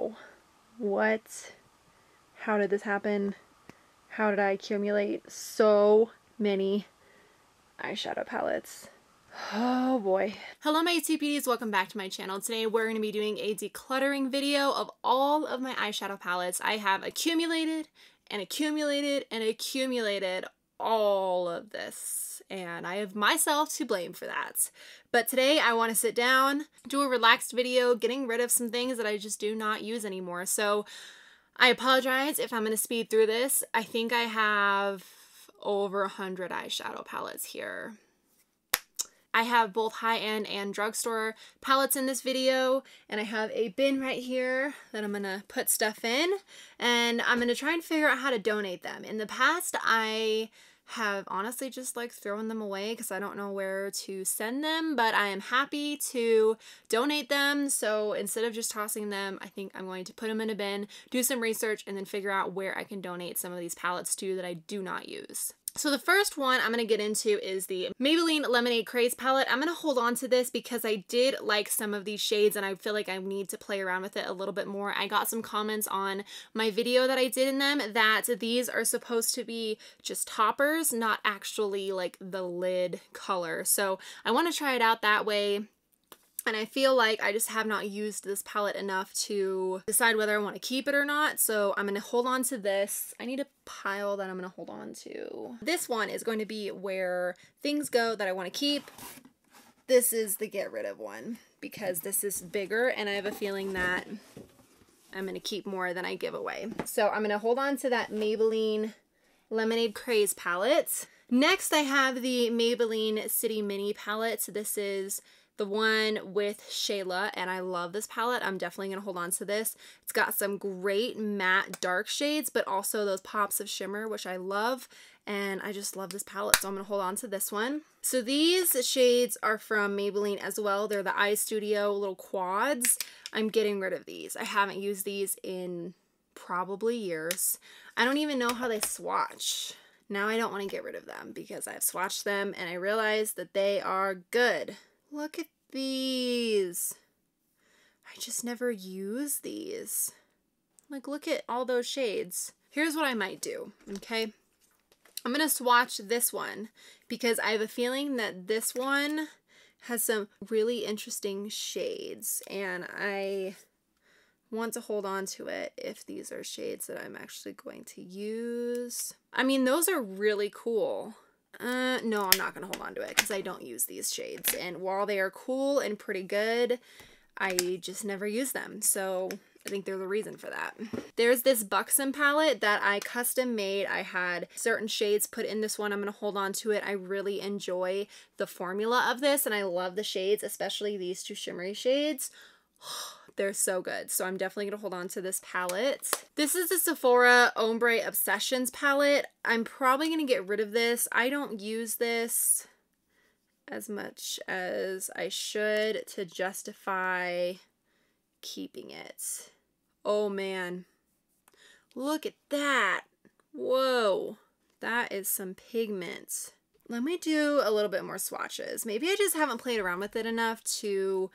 Wow. What? How did this happen? How did I accumulate so many eyeshadow palettes? Oh boy. Hello my TPDs, welcome back to my channel. Today we're going to be doing a decluttering video of all of my eyeshadow palettes. I have accumulated and accumulated and accumulated all of this, and I have myself to blame for that. But today I want to sit down, do a relaxed video, getting rid of some things that I just do not use anymore. So I apologize if I'm going to speed through this. I think I have over 100 eyeshadow palettes here. I have both high-end and drugstore palettes in this video, and I have a bin right here that I'm going to put stuff in, and I'm going to try and figure out how to donate them. In the past, I have honestly just like thrown them away because I don't know where to send them, but I am happy to donate them. So instead of just tossing them, I think I'm going to put them in a bin, do some research, and then figure out where I can donate some of these palettes to that I do not use. So the first one I'm going to get into is the Maybelline Lemonade Craze palette. I'm going to hold on to this because I did like some of these shades and I feel like I need to play around with it a little bit more. I got some comments on my video that I did in them that these are supposed to be just toppers, not actually like the lid color. So I want to try it out that way. And I feel like I just have not used this palette enough to decide whether I want to keep it or not. So I'm going to hold on to this. I need a pile that I'm going to hold on to. This one is going to be where things go that I want to keep. This is the get rid of one because this is bigger and I have a feeling that I'm going to keep more than I give away. So I'm going to hold on to that Maybelline Lemonade Craze palette. Next I have the Maybelline City Mini palette. So this is the one with Shayla, and I love this palette. I'm definitely going to hold on to this. It's got some great matte dark shades, but also those pops of shimmer, which I love, and I just love this palette, so I'm going to hold on to this one. So these shades are from Maybelline as well. They're the Eye Studio little quads. I'm getting rid of these. I haven't used these in probably years. I don't even know how they swatch. Now I don't want to get rid of them because I've swatched them, and I realized that they are good. Look at these. I just never use these. Like, look at all those shades. Here's what I might do, okay? I'm going to swatch this one because I have a feeling that this one has some really interesting shades, and I want to hold on to it if these are shades that I'm actually going to use. I mean, those are really cool. No, I'm not going to hold on to it because I don't use these shades. And while they are cool and pretty good, I just never use them. So I think they're the reason for that. There's this Buxom palette that I custom made. I had certain shades put in this one. I'm going to hold on to it. I really enjoy the formula of this and I love the shades, especially these two shimmery shades. They're so good. So I'm definitely going to hold on to this palette. This is the Sephora Ombre Obsessions palette. I'm probably going to get rid of this. I don't use this as much as I should to justify keeping it. Oh man. Look at that. Whoa. That is some pigment. Let me do a little bit more swatches. Maybe I just haven't played around with it enough to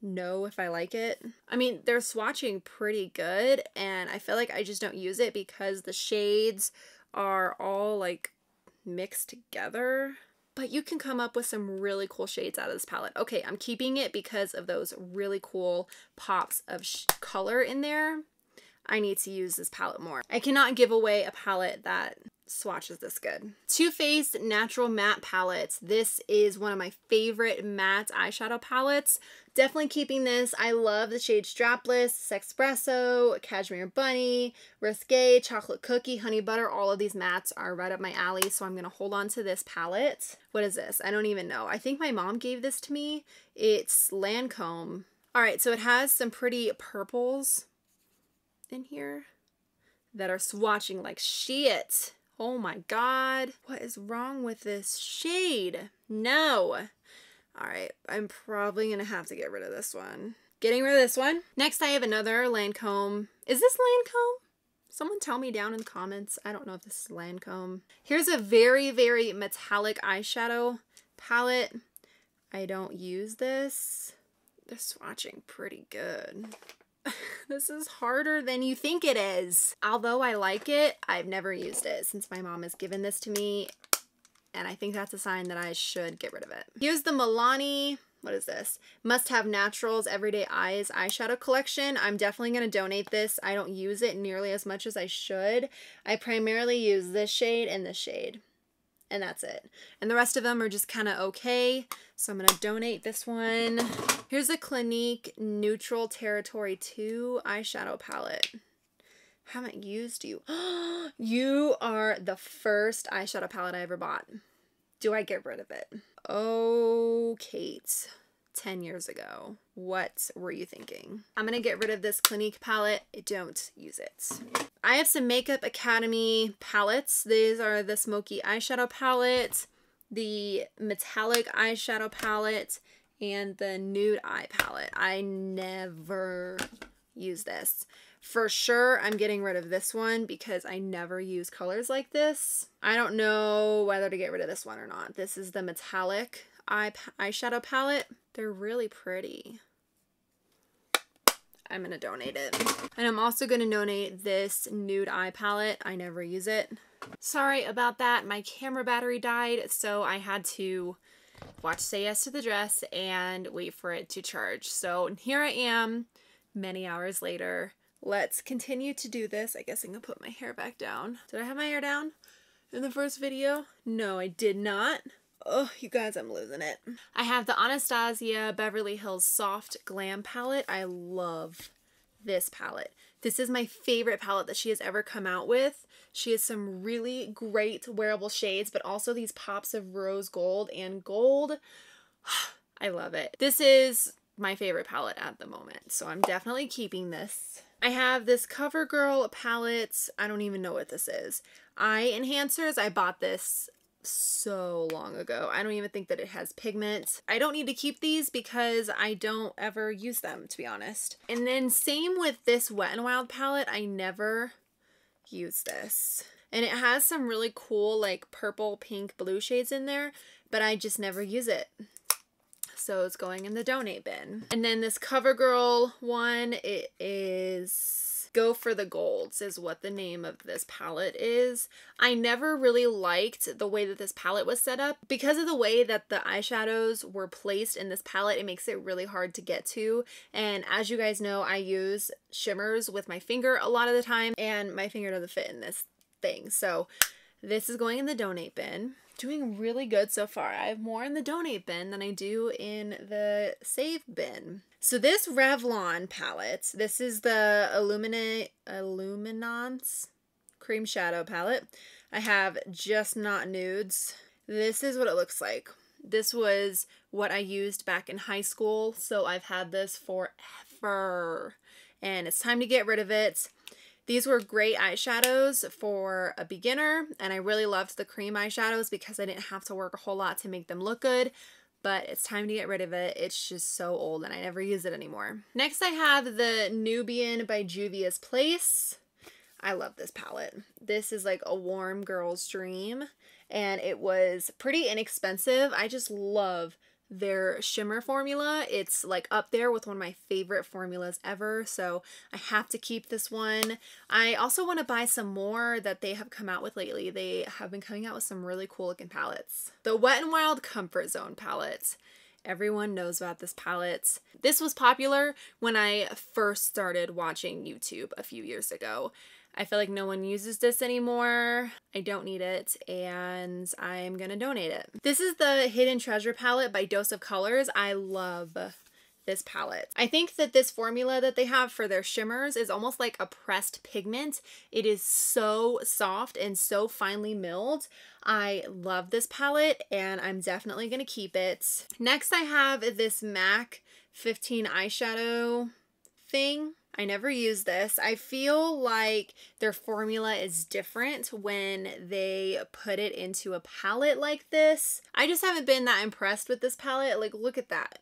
know if I like it. I mean, they're swatching pretty good and I feel like I just don't use it because the shades are all like mixed together. But you can come up with some really cool shades out of this palette. Okay, I'm keeping it because of those really cool pops of color in there. I need to use this palette more. I cannot give away a palette that swatches this good. Too Faced Natural Matte Palettes. This is one of my favorite matte eyeshadow palettes. Definitely keeping this. I love the shade Strapless, Sexpresso, Cashmere Bunny, Risque, Chocolate Cookie, Honey Butter. All of these mattes are right up my alley, so I'm going to hold on to this palette. What is this? I don't even know. I think my mom gave this to me. It's Lancome. Alright, so it has some pretty purples in here that are swatching like shit. Oh my god. What is wrong with this shade? No. Alright, I'm probably going to have to get rid of this one. Getting rid of this one. Next I have another Lancome. Is this Lancome? Someone tell me down in the comments. I don't know if this is Lancome. Here's a very, very metallic eyeshadow palette. I don't use this. They're swatching pretty good. This is harder than you think it is. Although I like it, I've never used it since my mom has given this to me, and I think that's a sign that I should get rid of it. Here's the Milani, what is this? Must Have Naturals Everyday Eyes eyeshadow collection. I'm definitely going to donate this. I don't use it nearly as much as I should. I primarily use this shade and this shade, and that's it. And the rest of them are just kind of okay, so I'm going to donate this one. Here's a Clinique Neutral Territory 2 eyeshadow palette. Haven't used you. You are the first eyeshadow palette I ever bought. Do I get rid of it? Oh, Kate. 10 years ago. What were you thinking? I'm going to get rid of this Clinique palette. I don't use it. I have some Makeup Academy palettes. These are the Smoky Eyeshadow Palette, the Metallic Eyeshadow Palette, and the Nude Eye Palette. I never use this. For sure, I'm getting rid of this one because I never use colors like this. I don't know whether to get rid of this one or not. This is the Metallic Eyeshadow Palette. They're really pretty. I'm going to donate it. And I'm also going to donate this Nude Eye Palette. I never use it. Sorry about that. My camera battery died, so I had to watch Say Yes to the Dress and wait for it to charge. So here I am, many hours later. Let's continue to do this. I guess I'm going to put my hair back down. Did I have my hair down in the first video? No, I did not. Oh, you guys, I'm losing it. I have the Anastasia Beverly Hills Soft Glam Palette. I love this palette. This is my favorite palette that she has ever come out with. She has some really great wearable shades, but also these pops of rose gold and gold. I love it. This is my favorite palette at the moment, so I'm definitely keeping this. I have this CoverGirl palette. I don't even know what this is. Eye enhancers. I bought this so long ago. I don't even think that it has pigment. I don't need to keep these because I don't ever use them, to be honest. And then same with this Wet n Wild palette. I never use this. And it has some really cool like purple, pink, blue shades in there, but I just never use it. So it's going in the donate bin. And then this CoverGirl one, it is Go for the Golds is what the name of this palette is. I never really liked the way that this palette was set up. Because of the way that the eyeshadows were placed in this palette, it makes it really hard to get to. And as you guys know, I use shimmers with my finger a lot of the time, and my finger doesn't fit in this thing. So this is going in the donate bin. Doing really good so far. I have more in the donate bin than I do in the save bin. So this Revlon palette, this is the Illuminance Cream Shadow palette. I have Just Not Nudes. This is what it looks like. This was what I used back in high school, so I've had this forever. And it's time to get rid of it. These were great eyeshadows for a beginner, and I really loved the cream eyeshadows because I didn't have to work a whole lot to make them look good, but it's time to get rid of it. It's just so old and I never use it anymore. Next I have the Nubian by Juvia's Place. I love this palette. This is like a warm girl's dream, and it was pretty inexpensive. I just love their shimmer formula. It's like up there with one of my favorite formulas ever, so I have to keep this one. I also want to buy some more that they have come out with lately. They have been coming out with some really cool looking palettes. The Wet n Wild Comfort Zone palette. Everyone knows about this palette. This was popular when I first started watching YouTube a few years ago. I feel like no one uses this anymore. I don't need it, and I'm gonna donate it. This is the Hidden Treasure palette by Dose of Colors. I love this palette. I think that this formula that they have for their shimmers is almost like a pressed pigment. It is so soft and so finely milled. I love this palette, and I'm definitely gonna keep it. Next I have this MAC 15 eyeshadow thing. I never use this. I feel like their formula is different when they put it into a palette like this. I just haven't been that impressed with this palette. Like, look at that.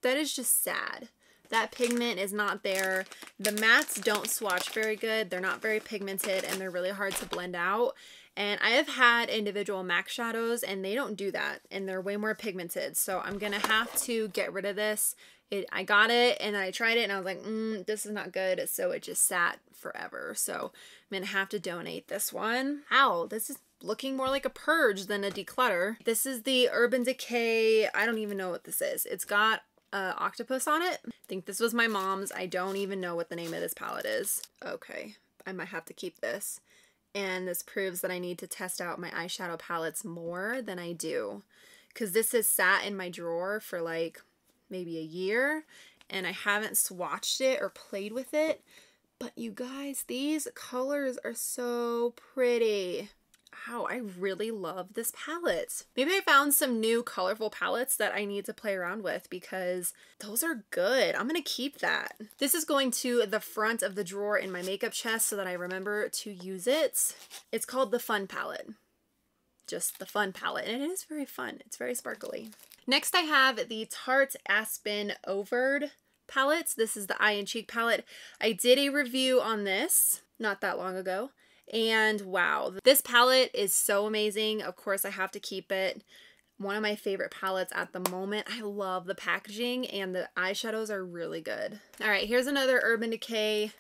That is just sad. That pigment is not there. The mattes don't swatch very good. They're not very pigmented, and they're really hard to blend out. And I have had individual MAC shadows, and they don't do that, and they're way more pigmented. So I'm gonna have to get rid of this I got it and I tried it and I was like, this is not good. So it just sat forever. So I'm gonna have to donate this one. Ow, this is looking more like a purge than a declutter. This is the Urban Decay. I don't even know what this is. It's got octopus on it. I think this was my mom's. I don't even know what the name of this palette is. Okay, I might have to keep this. And this proves that I need to test out my eyeshadow palettes more than I do. Because this has sat in my drawer for like maybe a year. And I haven't swatched it or played with it. But you guys, these colors are so pretty. Wow, I really love this palette. Maybe I found some new colorful palettes that I need to play around with because those are good. I'm gonna keep that. This is going to the front of the drawer in my makeup chest so that I remember to use it. It's called the Fun Palette. Just the Fun Palette, and it is very fun. It's very sparkly. Next I have the Tarte Aspen Overd palettes. This is the Eye and Cheek palette. I did a review on this not that long ago. And wow, this palette is so amazing. Of course, I have to keep it. One of my favorite palettes at the moment. I love the packaging and the eyeshadows are really good. All right, here's another Urban Decay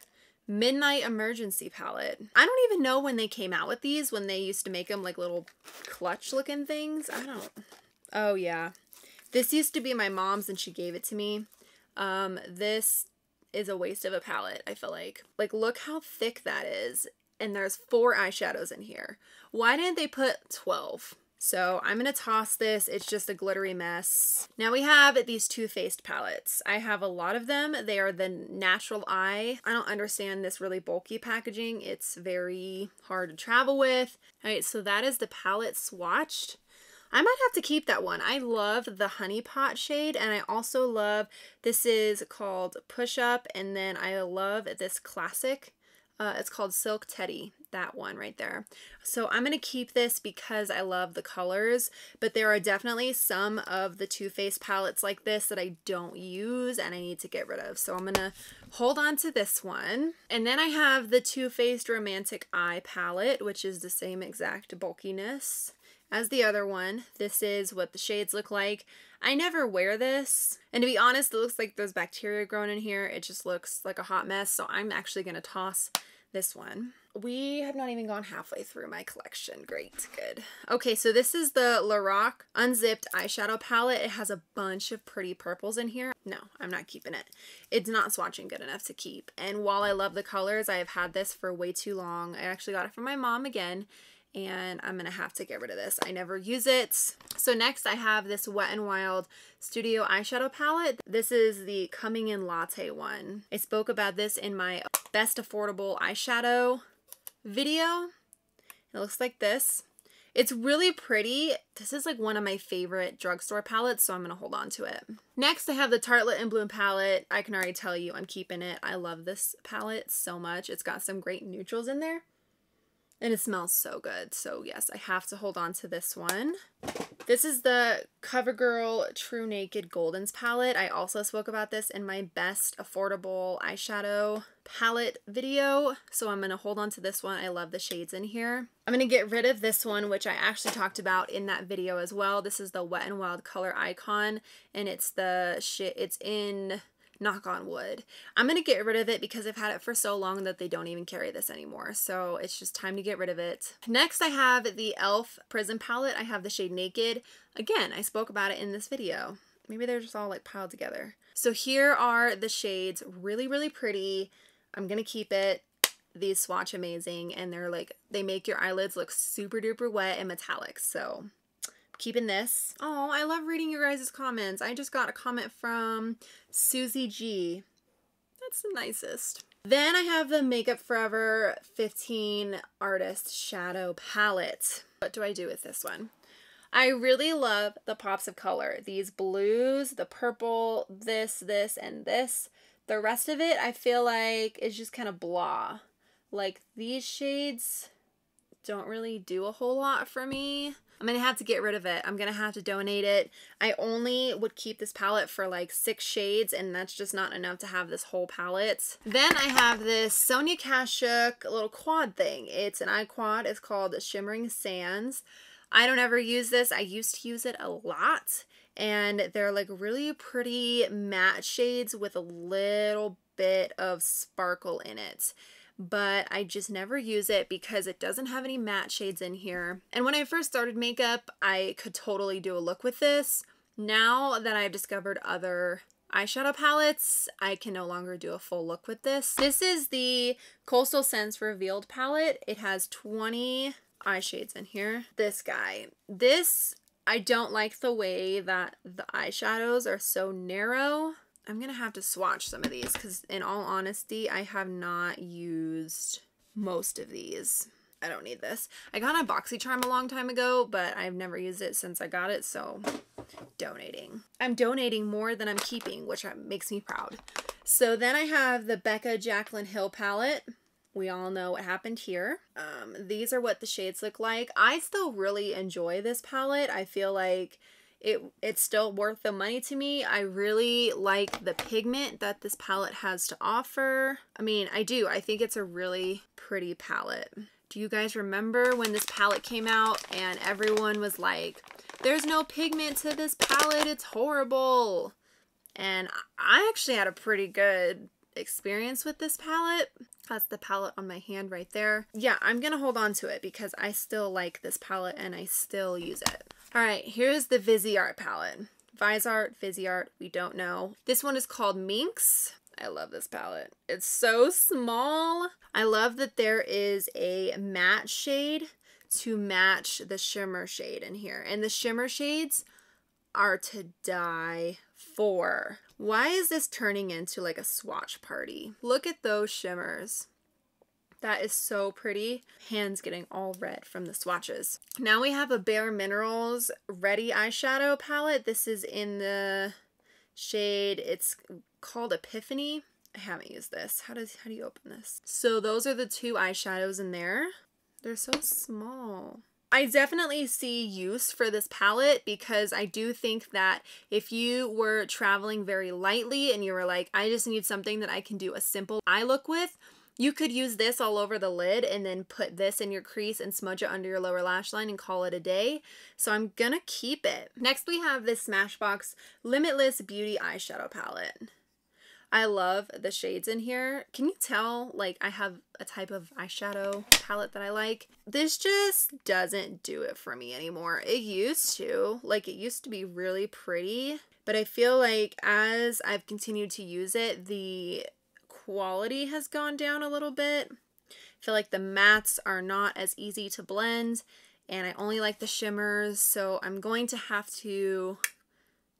Midnight Emergency palette. I don't even know when they came out with these, when they used to make them like little clutch looking things. I don't. Oh yeah. This used to be my mom's and she gave it to me. This is a waste of a palette, I feel like. Like, look how thick that is. And there's 4 eyeshadows in here. Why didn't they put 12? So I'm going to toss this. It's just a glittery mess. Now we have these Too Faced palettes. I have a lot of them. They are the Natural Eye. I don't understand this really bulky packaging. It's very hard to travel with. All right, so that is the palette swatched. I might have to keep that one. I love the Honey Pot shade, and I also love, this is called Push Up, and then I love this classic. It's called Silk Teddy, that one right there. So I'm going to keep this because I love the colors, but there are definitely some of the Too Faced palettes like this that I don't use and I need to get rid of. So I'm going to hold on to this one. And then I have the Too Faced Romantic Eye palette, which is the same exact bulkiness as the other one. This is what the shades look like. I never wear this, and to be honest, it looks like there's bacteria growing in here. It just looks like a hot mess, so I'm actually going to toss this one. We have not even gone halfway through my collection. Great, good. Okay, so this is the Lorac Unzipped Eyeshadow Palette. It has a bunch of pretty purples in here. No, I'm not keeping it. It's not swatching good enough to keep, and while I love the colors, I have had this for way too long. I actually got it from my mom again, and I'm gonna have to get rid of this. I never use it. So next I have this Wet n Wild Studio Eyeshadow Palette. This is the Coming in Latte one. I spoke about this in my best affordable eyeshadow video. It looks like this. It's really pretty. This is like one of my favorite drugstore palettes, so I'm gonna hold on to it. Next I have the Tartelette in Bloom palette. I can already tell you I'm keeping it. I love this palette so much. It's got some great neutrals in there. And it smells so good. So yes, I have to hold on to this one. This is the CoverGirl True Naked Goldens palette. I also spoke about this in my best affordable eyeshadow palette video. So I'm going to hold on to this one. I love the shades in here. I'm going to get rid of this one, which I actually talked about in that video as well. This is the Wet n Wild Color Icon. And it's in Knock on Wood. I'm going to get rid of it because I've had it for so long that they don't even carry this anymore. So it's just time to get rid of it. Next I have the e.l.f. Prism palette. I have the shade Naked. Again, I spoke about it in this video. Maybe they're just all like piled together. So here are the shades. Really, really pretty. I'm going to keep it. These swatch amazing, and they're like, they make your eyelids look super duper wet and metallic. So keeping this. Oh, I love reading your guys' comments. I just got a comment from Susie G. That's the nicest. Then I have the Makeup Forever 15 Artist Shadow Palette. What do I do with this one? I really love the pops of color. These blues, the purple, this, and this. The rest of it, I feel like is just kind of blah. Like these shades don't really do a whole lot for me. I'm going to have to get rid of it. I'm going to have to donate it. I only would keep this palette for like 6 shades, and that's just not enough to have this whole palette. Then I have this Sonia Kashuk little quad thing. It's an eye quad. It's called Shimmering Sands. I don't ever use this. I used to use it a lot, and they're like really pretty matte shades with a little bit of sparkle in it. But I just never use it because it doesn't have any matte shades in here. And when I first started makeup, I could totally do a look with this. Now that I've discovered other eyeshadow palettes, I can no longer do a full look with this. This is the Coastal Scents Revealed palette. It has 20 eye shades in here. This guy. This, I don't like the way that the eyeshadows are so narrow. I'm gonna have to swatch some of these because in all honesty, I have not used most of these. I don't need this. I got a BoxyCharm a long time ago, but I've never used it since I got it, so donating. I'm donating more than I'm keeping, which makes me proud. So then I have the Becca Jaclyn Hill palette. We all know what happened here. These are what the shades look like. I still really enjoy this palette. I feel like it's still worth the money to me. I really like the pigment that this palette has to offer. I mean, I do. I think it's a really pretty palette. Do you guys remember when this palette came out and everyone was like, there's no pigment to this palette, it's horrible? And I actually had a pretty good experience with this palette. That's the palette on my hand right there. Yeah, I'm gonna hold on to it because I still like this palette and I still use it. All right, here's the Viseart palette. Viseart, Viseart, we don't know. This one is called Minx. I love this palette. It's so small. I love that there is a matte shade to match the shimmer shade in here. And the shimmer shades are to die for. Why is this turning into like a swatch party? Look at those shimmers. That is so pretty. Hands getting all red from the swatches. Now we have a Bare Minerals Ready eyeshadow palette. This is in the shade, it's called Epiphany. I haven't used this. How do you open this? So those are the two eyeshadows in there. They're so small. I definitely see use for this palette because I do think that if you were traveling very lightly and you were like, I just need something that I can do a simple eye look with, you could use this all over the lid and then put this in your crease and smudge it under your lower lash line and call it a day. So I'm gonna keep it. Next we have this Smashbox Limitless Beauty eyeshadow palette. I love the shades in here. Can you tell, like, I have a type of eyeshadow palette that I like? This just doesn't do it for me anymore. It used to. Like, it used to be really pretty. But I feel like as I've continued to use it, the quality has gone down a little bit. I feel like the mattes are not as easy to blend. And I only like the shimmers. So I'm going to have to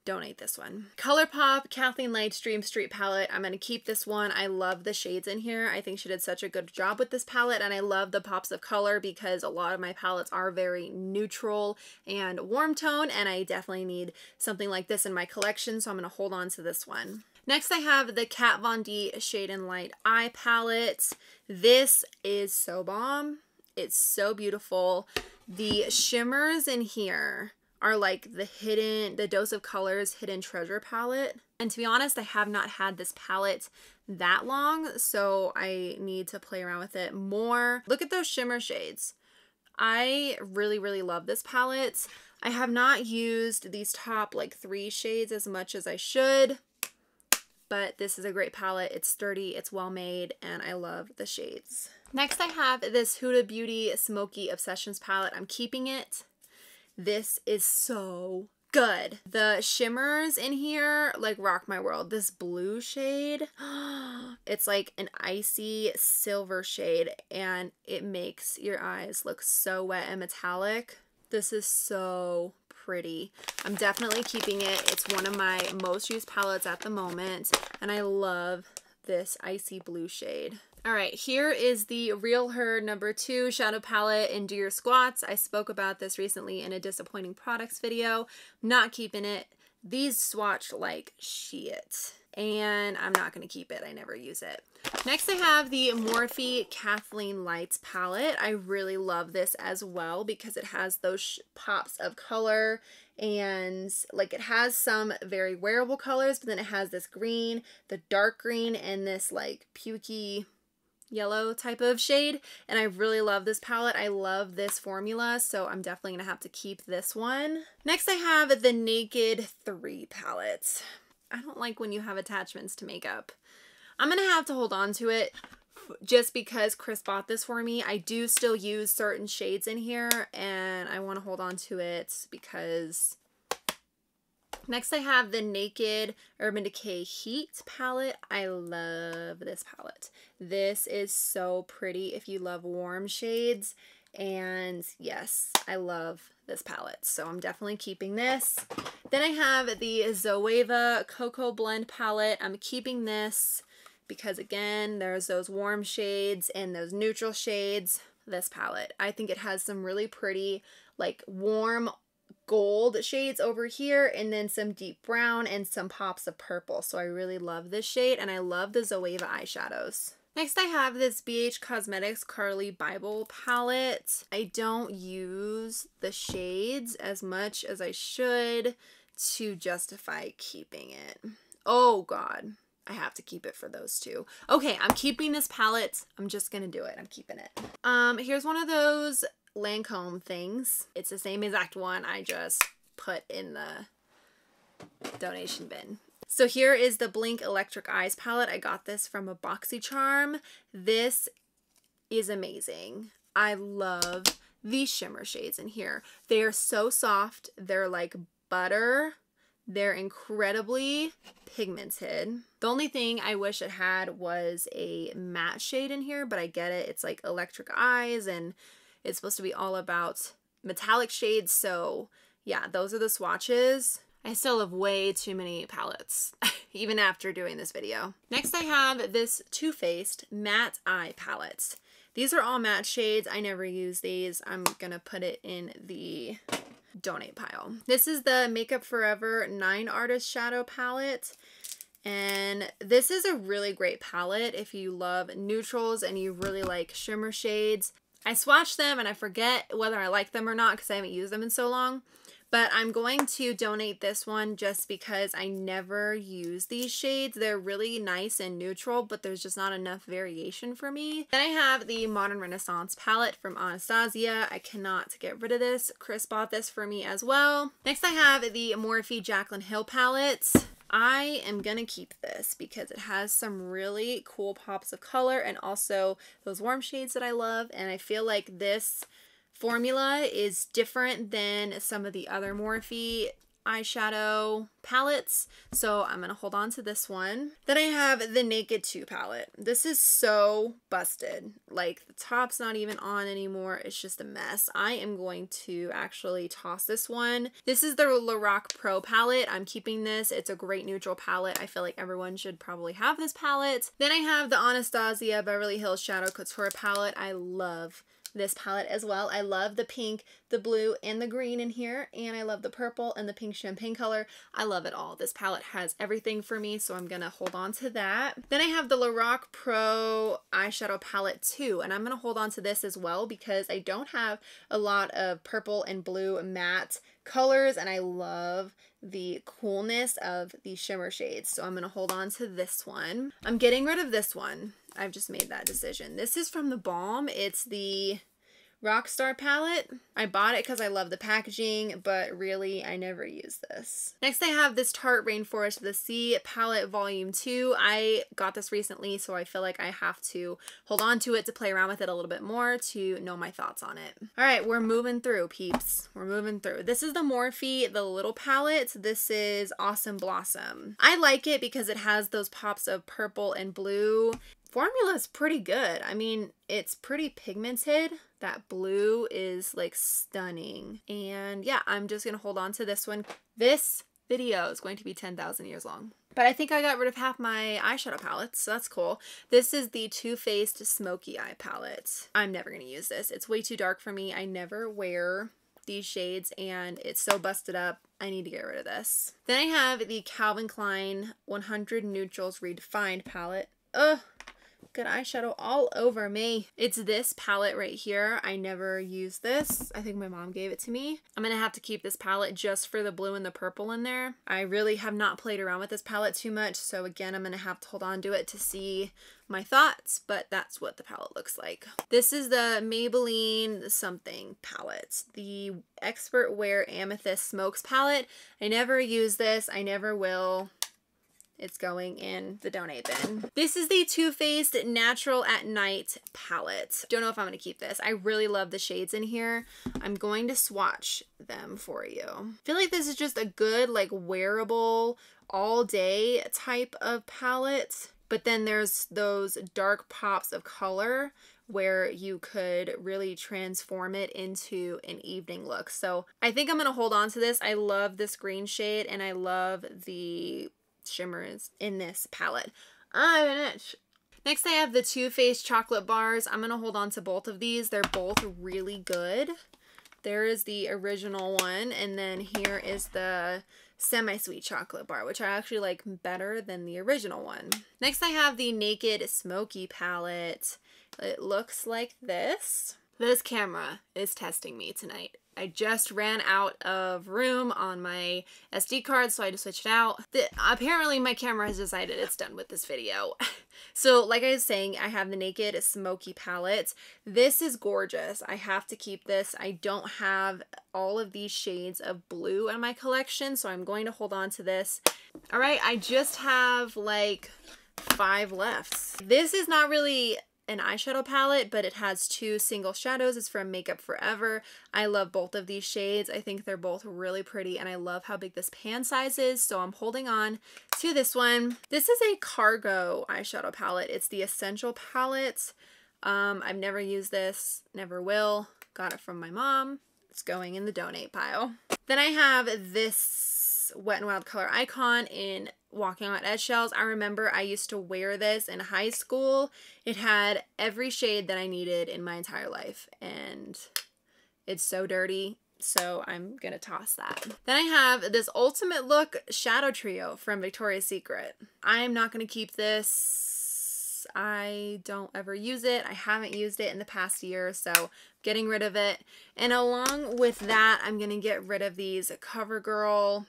donate this one. ColourPop Kathleen Light's Dream Street palette. I'm going to keep this one. I love the shades in here. I think she did such a good job with this palette, and I love the pops of color because a lot of my palettes are very neutral and warm tone, and I definitely need something like this in my collection, so I'm going to hold on to this one. Next I have the Kat Von D Shade and Light Eye Palette. This is so bomb. It's so beautiful. The shimmers in here are like the Dose of Colors Hidden Treasure palette. And to be honest, I have not had this palette that long, so I need to play around with it more. Look at those shimmer shades. I really, really love this palette. I have not used these top like 3 shades as much as I should, but this is a great palette. It's sturdy, it's well made, and I love the shades. Next I have this Huda Beauty Smoky Obsessions palette. I'm keeping it. This is so good. The shimmers in here like rock my world. This blue shade, it's like an icy silver shade and it makes your eyes look so wet and metallic. This is so pretty. I'm definitely keeping it. It's one of my most used palettes at the moment and I love this icy blue shade. All right, here is the Real Her #2 shadow palette in Do Your Squats. I spoke about this recently in a disappointing products video. Not keeping it. These swatch like shit. And I'm not going to keep it. I never use it. Next I have the Morphe Kathleen Lights palette. I really love this as well because it has those pops of color and like it has some very wearable colors, but then it has this green, the dark green, and this like pukey yellow type of shade, and I really love this palette. I love this formula, so I'm definitely gonna have to keep this one. Next I have the Naked 3 palette. I don't like when you have attachments to makeup. I'm gonna have to hold on to it just because Chris bought this for me. I do still use certain shades in here, and I want to hold on to it because... Next I have the Naked Urban Decay Heat palette. I love this palette. This is so pretty if you love warm shades, and yes, I love this palette, so I'm definitely keeping this. Then I have the Zoeva Cocoa Blend palette. I'm keeping this because again, there's those warm shades and those neutral shades. This palette, I think it has some really pretty like warm gold shades over here, and then some deep brown and some pops of purple. So I really love this shade, and I love the Zoeva eyeshadows. Next I have this BH Cosmetics Carly Bible palette. I don't use the shades as much as I should to justify keeping it. Oh god, I have to keep it for those two. Okay, I'm keeping this palette. I'm just gonna do it. I'm keeping it. Here's one of those Lancome things. It's the same exact one I just put in the donation bin. So here is the Blink Electric Eyes palette. I got this from a BoxyCharm. This is amazing. I love these shimmer shades in here. They are so soft. They're like butter. They're incredibly pigmented. The only thing I wish it had was a matte shade in here, but I get it. It's like Electric Eyes, and it's supposed to be all about metallic shades. So yeah, those are the swatches. I still have way too many palettes, even after doing this video. Next I have this Too Faced Matte Eye palette. These are all matte shades. I never use these. I'm gonna put it in the donate pile. This is the Makeup Forever 9 Artist Shadow palette. And this is a really great palette if you love neutrals and you really like shimmer shades. I swatched them and I forget whether I like them or not because I haven't used them in so long. But I'm going to donate this one just because I never use these shades. They're really nice and neutral, but there's just not enough variation for me. Then I have the Modern Renaissance palette from Anastasia. I cannot get rid of this. Chris bought this for me as well. Next I have the Morphe Jaclyn Hill palette. I am going to keep this because it has some really cool pops of color and also those warm shades that I love. And I feel like this formula is different than some of the other Morphe eyeshadow palettes, so I'm gonna hold on to this one. Then I have the Naked 2 palette. This is so busted. Like, the top's not even on anymore. It's just a mess. I am going to actually toss this one. This is the Lorac Pro palette. I'm keeping this. It's a great neutral palette. I feel like everyone should probably have this palette. Then I have the Anastasia Beverly Hills Shadow Couture palette. I love this palette as well. I love the pink, the blue, and the green in here, and I love the purple and the pink champagne color. I love it all. This palette has everything for me, so I'm gonna hold on to that. Then I have the Lorac Pro eyeshadow palette too, and I'm gonna hold on to this as well because I don't have a lot of purple and blue matte colors, and I love the coolness of these shimmer shades, so I'm gonna hold on to this one. I'm getting rid of this one. I've just made that decision. This is from the Balm. It's the Rockstar palette. I bought it because I love the packaging, but really I never use this. Next I have this Tarte Rainforest The Sea palette volume 2. I got this recently, so I feel like I have to hold on to it to play around with it a little bit more to know my thoughts on it. All right, we're moving through, peeps. We're moving through. This is the Morphe The Little palette. This is Awesome Blossom. I like it because it has those pops of purple and blue. Formula is pretty good. I mean, it's pretty pigmented. That blue is like stunning. And yeah, I'm just gonna hold on to this one. This video is going to be 10,000 years long. But I think I got rid of half my eyeshadow palettes, so that's cool. This is the Too Faced Smoky Eye palette. I'm never gonna use this. It's way too dark for me. I never wear these shades and it's so busted up. I need to get rid of this. Then I have the Calvin Klein 100 Neutrals Redefined palette. Ugh. Good eyeshadow all over me. It's this palette right here. I never use this. I think my mom gave it to me. I'm gonna have to keep this palette just for the blue and the purple in there. I really have not played around with this palette too much, so again, I'm gonna have to hold on to it to see my thoughts, but that's what the palette looks like. This is the Maybelline something palette, the Expert Wear Amethyst Smokes palette. I never use this. I never will. It's going in the donate bin. This is the Too Faced Natural at Night palette. Don't know if I'm going to keep this. I really love the shades in here. I'm going to swatch them for you. I feel like this is just a good, like, wearable all day type of palette. But then there's those dark pops of color where you could really transform it into an evening look. So I think I'm going to hold on to this. I love this green shade and I love the shimmers in this palette. I'm an itch. Next I have the Too Faced chocolate bars. I'm gonna hold on to both of these. They're both really good. There is the original one, and then here is the semi-sweet chocolate bar, which I actually like better than the original one. Next I have the Naked Smoky palette. It looks like this. This camera is testing me tonight. I just ran out of room on my SD card, so I had to switch it out. Apparently my camera has decided it's done with this video. So like I was saying, I have the Naked Smoky palette. This is gorgeous. I have to keep this. I don't have all of these shades of blue in my collection, so I'm going to hold on to this. All right, I just have like 5 left. This is not really an eyeshadow palette, but it has 2 single shadows. It's from Makeup Forever. I love both of these shades. I think they're both really pretty, and I love how big this pan size is, so I'm holding on to this one. This is a cargo eyeshadow palette. It's the Essential palette. I've never used this, never will. Got it from my mom. It's going in the donate pile. Then I have this Wet n Wild Color Icon in Walking on Eggshells. I remember I used to wear this in high school. It had every shade that I needed in my entire life, and it's so dirty, so I'm gonna toss that. Then I have this Ultimate Look Shadow Trio from Victoria's Secret. I'm not gonna keep this. I don't ever use it. I haven't used it in the past year, so getting rid of it. And along with that, I'm gonna get rid of these CoverGirl,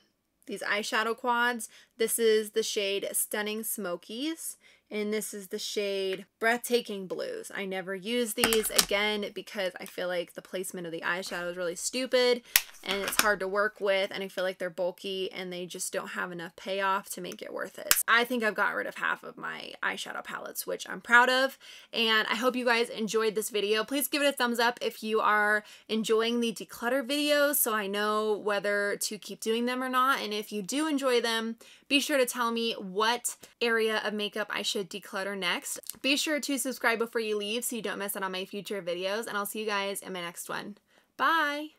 these eyeshadow quads. This is the shade Stunning Smokies, and this is the shade Breathtaking Blues. I never use these, again, because I feel like the placement of the eyeshadow is really stupid and it's hard to work with, and I feel like they're bulky and they just don't have enough payoff to make it worth it. I think I've got rid of half of my eyeshadow palettes, which I'm proud of, and I hope you guys enjoyed this video. Please give it a thumbs up if you are enjoying the declutter videos, so I know whether to keep doing them or not, and if you do enjoy them, be sure to tell me what area of makeup I should declutter next. Be sure to subscribe before you leave so you don't miss out on my future videos, and I'll see you guys in my next one. Bye!